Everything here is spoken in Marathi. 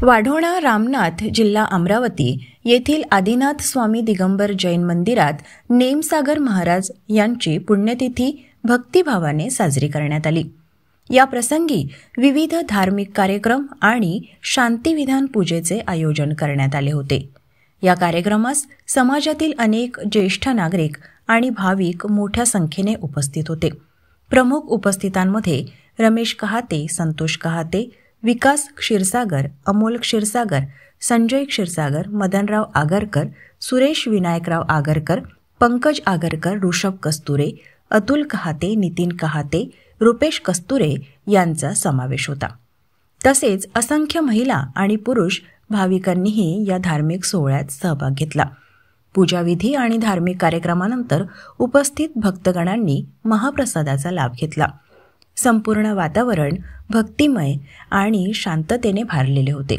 वाढोणा रामनाथ जिल्हा अमरावती येथील आदिनाथ स्वामी दिगंबर जैन मंदिरात नेमसागर महाराज यांची पुण्यतिथी भक्तिभावाने साजरी करण्यात आली। या प्रसंगी विविध धार्मिक कार्यक्रम आणि शांतिविधान पूजेचे आयोजन करण्यात आले होते। या कार्यक्रमास समाजातील अनेक ज्येष्ठ नागरिक आणि भाविक मोठ्या संख्येने उपस्थित होते। प्रमुख उपस्थितांमध्ये रमेश कहाते, संतोष कहाते, विकास क्षीरसागर, अमोल क्षीरसागर, संजय क्षीरसागर, मदनराव आगरकर, सुरेश विनायकराव आगरकर, पंकज आगरकर, ऋषभ कस्तुरे, अतुल कहाते, नितीन कहाते, रुपेश कस्तुरे यांचा समावेश होता। तसेच असंख्य महिला आणि पुरुष भाविकांनीही या धार्मिक सोहळ्यात सहभाग घेतला। पूजाविधी आणि धार्मिक कार्यक्रमानंतर उपस्थित भक्तगणांनी महाप्रसादाचा लाभ घेतला। संपूर्ण वातावरण भक्तिमय आणि शांततेने भारलेले होते।